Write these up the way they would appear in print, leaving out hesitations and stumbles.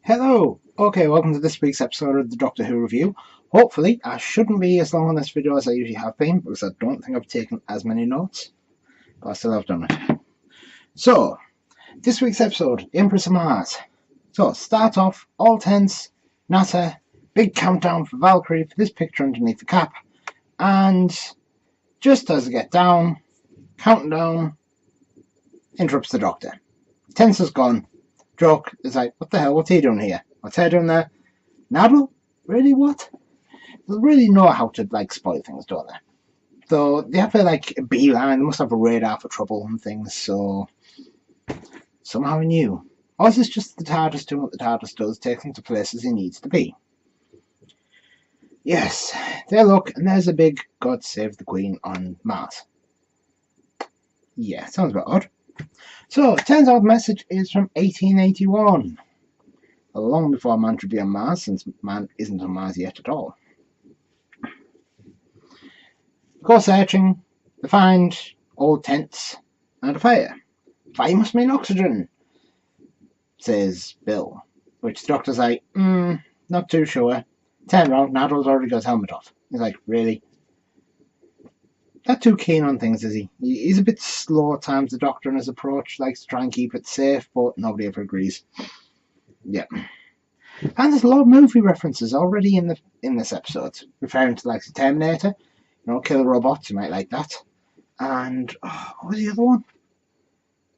Hello! Okay, welcome to this week's episode of the Doctor Who Review. Hopefully, I shouldn't be as long on this video as I usually have been, because I don't think I've taken as many notes, but I still have done it. So, this week's episode, the Empress of Mars. So, start off, all tense, NASA, big countdown for Valkyrie for this picture underneath the cap, and just as they get down, counting down, interrupts the Doctor. Tense is gone. Joke is like, what the hell, what's he doing here? What's he doing there? Nadal? Really, what? They really know how to, spoil things, don't they? So, they have a beeline, they must have a radar for trouble and things, so somehow he knew. Or is this just the TARDIS doing what the TARDIS does, taking to places he needs to be? Yes, there look, and there's a big God Save the Queen on Mars. Yeah, sounds a bit odd. So, it turns out the message is from 1881. Long before man should be on Mars, since man isn't on Mars yet at all. Go searching, they find old tents and a fire. Fire must mean oxygen, says Bill. Which the Doctor's like, not too sure. Turn around, Nadal's already got his helmet off. He's like, really? Not too keen on things, is he? He's a bit slow at times, the Doctor, in his approach. Likes to try and keep it safe, but nobody ever agrees. Yeah. And there's a lot of movie references already in this episode, referring to the Terminator, killer robots, you might like that. And what was the other one?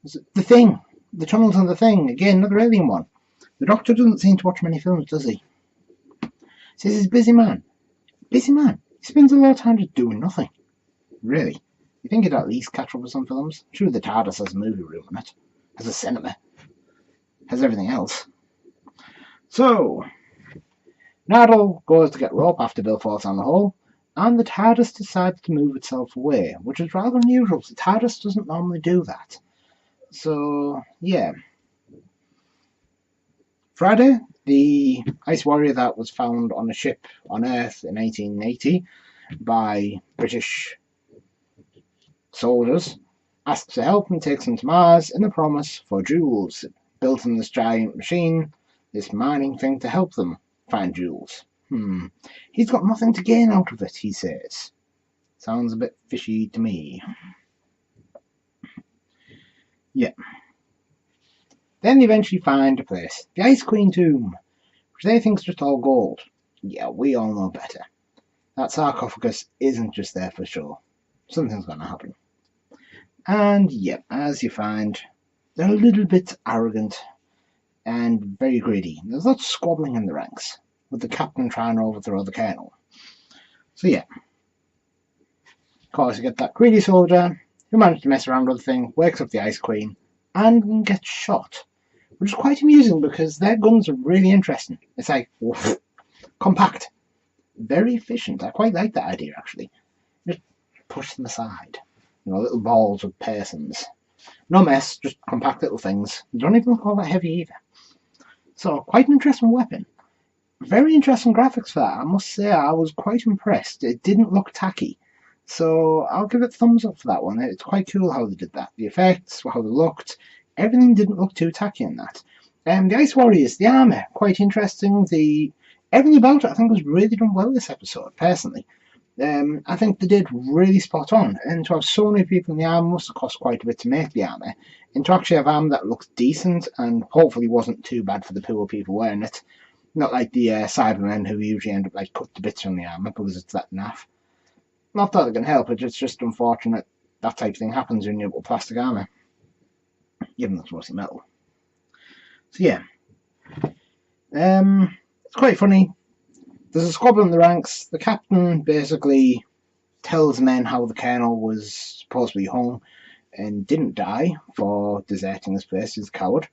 Was it The Thing? The Tunnels and The Thing, again, another alien one. The Doctor doesn't seem to watch many films, does he? Says he's a busy man. Busy man. He spends a lot of time just doing nothing. Really? You think he'd at least catch up with some films? Sure, the TARDIS has a movie room in it. Has a cinema. Has everything else. So, Nadal goes to get rope after Bill falls down the hole, and the TARDIS decides to move itself away, which is rather unusual. The TARDIS doesn't normally do that. So, yeah. Friday, the Ice Warrior that was found on a ship on Earth in 1880 by British soldiers, asks for help and takes them to Mars in the promise for jewels. It built them this giant machine, this mining thing, to help them find jewels. He's got nothing to gain out of it, he says. Sounds a bit fishy to me. Yeah. Then they eventually find a place, the Ice Queen tomb, which they think's just all gold. Yeah, we all know better. That sarcophagus isn't just there for show. Something's gonna happen. And yep, as you find, they're a little bit arrogant and very greedy. There's lots of squabbling in the ranks, with the captain trying to overthrow the colonel. So yeah. Of course, you get that greedy soldier who managed to mess around with the thing, wakes up the Ice Queen, and gets shot. Which is quite amusing because their guns are really interesting. It's like, woof, compact, very efficient. I quite like that idea, actually. Just push them aside. Little balls with persons. No mess, just compact little things. They don't even look all that heavy either. So, quite an interesting weapon. Very interesting graphics for that. I must say, I was quite impressed. It didn't look tacky. So, I'll give it thumbs up for that one. It's quite cool how they did that. The effects, how they looked, everything didn't look too tacky in that. The Ice Warriors, the armour, quite interesting. Everything about it, I think, was really done well this episode, personally. I think they did really spot on, and to have so many people in the armour must have cost quite a bit to make the armour, and to actually have armour that looks decent and hopefully wasn't too bad for the poor people wearing it, not like the Cybermen who usually end up cut to bits from the armour because it's that naff. Not that it can help it, it's just unfortunate that type of thing happens when you have plastic armour, given that it's mostly metal. So yeah, it's quite funny. There's a squabble in the ranks. The captain basically tells men how the colonel was supposed to be hung and didn't die for deserting this place. He's a coward.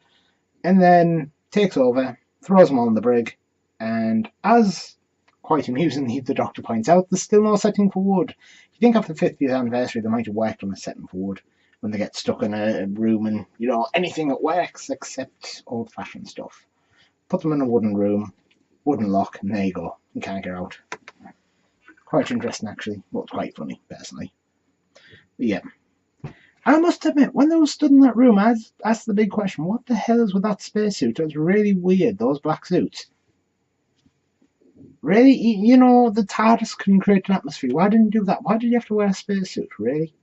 And then takes over, throws them all in the brig, and as quite amusingly the Doctor points out, there's still no setting for wood. You think after the 50th anniversary they might have worked on a setting for wood when they get stuck in a room and, anything that works except old-fashioned stuff. Put them in a wooden room, wooden lock, and there you go. You can't get out. Quite interesting, actually. Well, it's quite funny, personally. But yeah. I must admit, when they were stood in that room, I asked the big question, what the hell is with that spacesuit? It was really weird, those black suits. Really? You know, the TARDIS can create an atmosphere. Why didn't you do that? Why did you have to wear a spacesuit? Really?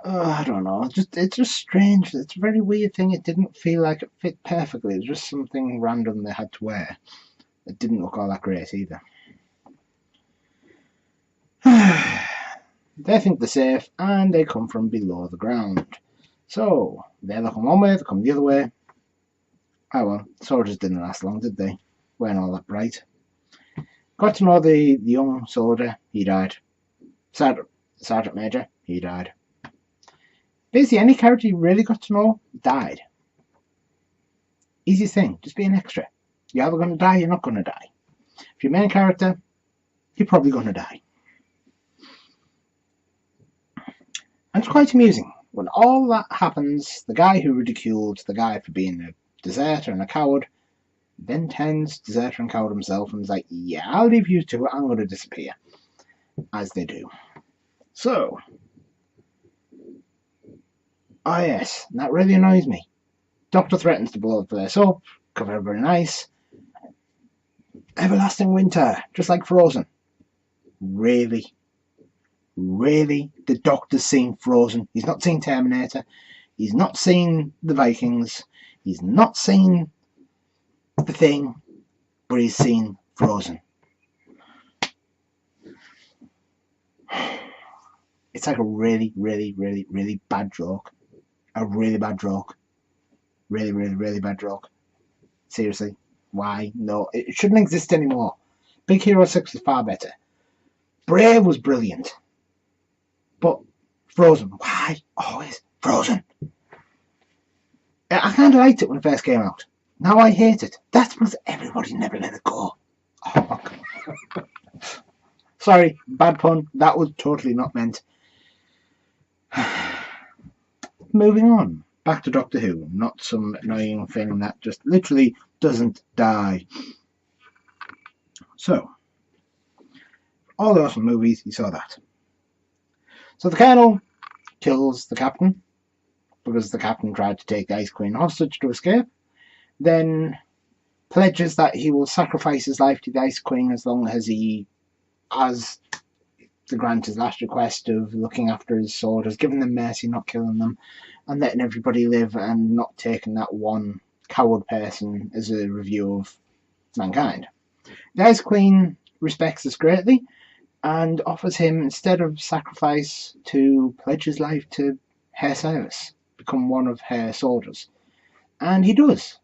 I don't know. It's just strange. It's a very weird thing. It didn't feel like it fit perfectly. It was just something random they had to wear. It didn't look all that great either. They think they're safe, and they come from below the ground. So, they're looking one way, they come the other way. Oh well, soldiers didn't last long, did they? Weren't all that bright. Got to know the young soldier, he died. Sergeant Major, he died. Basically, any character you really got to know died. Easy thing, just be an extra. You're either going to die, you're not going to die. If you're a main character, you're probably going to die. And it's quite amusing. When all that happens, the guy who ridiculed the guy for being a deserter and a coward then turns deserter and coward himself and is like, yeah, I'll leave you to it, I'm going to disappear. As they do. So, oh yes, that really annoys me. Doctor threatens to blow the place up, cover everybody in ice. Everlasting winter, just like Frozen. Really? Really? The Doctor's seen Frozen. He's not seen Terminator. He's not seen the Vikings. He's not seen The Thing. But he's seen Frozen. It's like a really, really, really, really bad joke. A really bad joke. Really, really, really bad joke. Seriously. Why? No, it shouldn't exist anymore. Big Hero 6 is far better. Brave was brilliant. But Frozen, why always Frozen? I kind of liked it when it first came out. Now I hate it. That's because everybody never let it go. Oh, God. Sorry, bad pun. That was totally not meant. Moving on. Back to Doctor Who. Not some annoying thing that just literally doesn't die. So, all the awesome movies, you saw that. So the Colonel kills the Captain because the Captain tried to take the Ice Queen hostage to escape. Then pledges that he will sacrifice his life to the Ice Queen as long as he has to grant his last request of looking after his soldiers, giving them mercy, not killing them, and letting everybody live and not taking that one coward person as a review of mankind. The Ice Queen respects this greatly and offers him, instead of sacrifice, to pledge his life to her service, become one of her soldiers. And he does,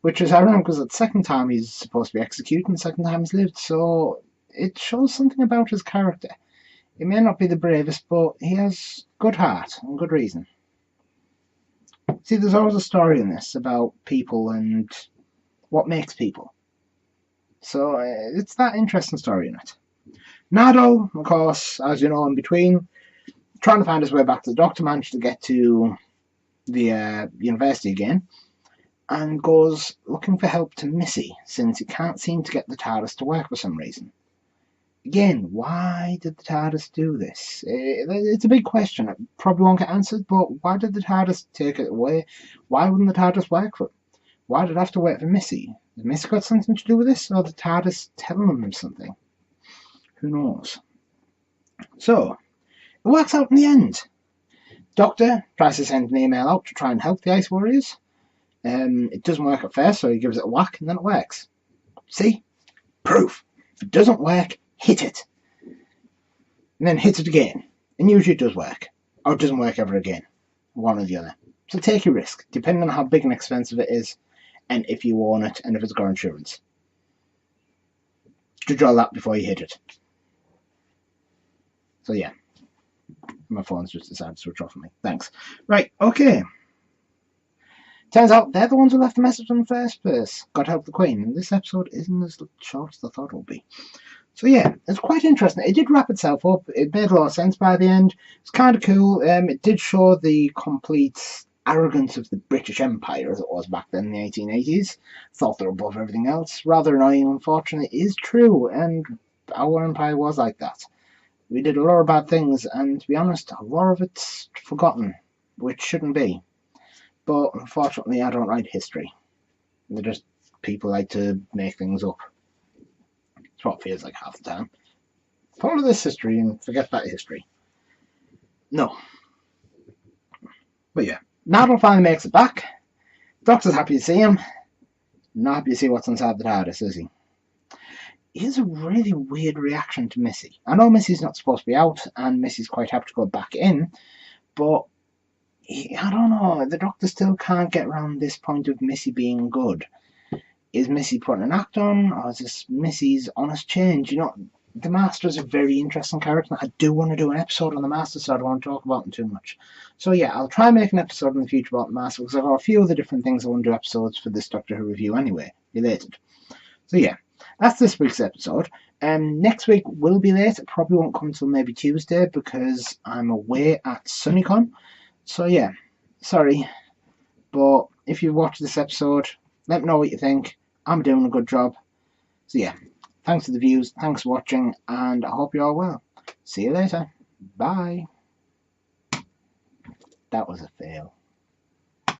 which is ironic because the second time he's supposed to be executed and the second time he's lived, so it shows something about his character. He may not be the bravest, but he has good heart and good reason. See, there's always a story in this about people and what makes people. So it's that interesting story in it. Nado, of course, as you know, in between, trying to find his way back to the Doctor, managed to get to the university again, and goes looking for help to Missy, since he can't seem to get the TARDIS to work for some reason. Again, why did the TARDIS do this? It's a big question. It probably won't get answered, but why did the TARDIS take it away? Why wouldn't the TARDIS work for him? Why did I have to wait for Missy? Has Missy got something to do with this, or the TARDIS telling him something? Who knows? So, it works out in the end. Doctor tries to send an email out to try and help the Ice Warriors. It doesn't work at first, so he gives it a whack, and then it works. See? Proof. If it doesn't work, hit it. And then hit it again. And usually it does work. Or it doesn't work ever again. One or the other. So take your risk, depending on how big and expensive it is, and if you own it, and if it's got insurance. Judge all that before you hit it. So yeah. My phone's just decided to switch off on me. Thanks. Right, okay. Turns out they're the ones who left the message in the first place. God help the Queen. And this episode isn't as short as I thought it would be. So yeah, it's quite interesting. It did wrap itself up. It made a lot of sense by the end. It's kind of cool. It did show the complete arrogance of the British Empire as it was back then in the 1880s. Thought they were above everything else. Rather annoying, unfortunately. It is true, and our empire was like that. We did a lot of bad things, and to be honest, a lot of it's forgotten, which shouldn't be. But unfortunately, I don't write history. They're just people like to make things up. It's what it feels like half the time. Follow this history and forget that history. No. But yeah, Nadal finally makes it back. Doctor's happy to see him. Not happy to see what's inside the TARDIS, is he? He has a really weird reaction to Missy. I know Missy's not supposed to be out, and Missy's quite happy to go back in, but I don't know. The Doctor still can't get around this point of Missy being good. Is Missy putting an act on, or is this Missy's honest change? The Master's a very interesting character. I do want to do an episode on the Master, so I don't want to talk about him too much. So yeah, I'll try and make an episode in the future about the Master, because I've got a few other different things I want to do episodes for this Doctor Who review anyway, related. So yeah, that's this week's episode. Next week will be late. It probably won't come until maybe Tuesday, because I'm away at SunnyCon. So yeah, sorry. But if you watch this episode, let me know what you think. I'm doing a good job. So yeah, thanks for the views, thanks for watching, and I hope you're all well. See you later. Bye. That was a fail.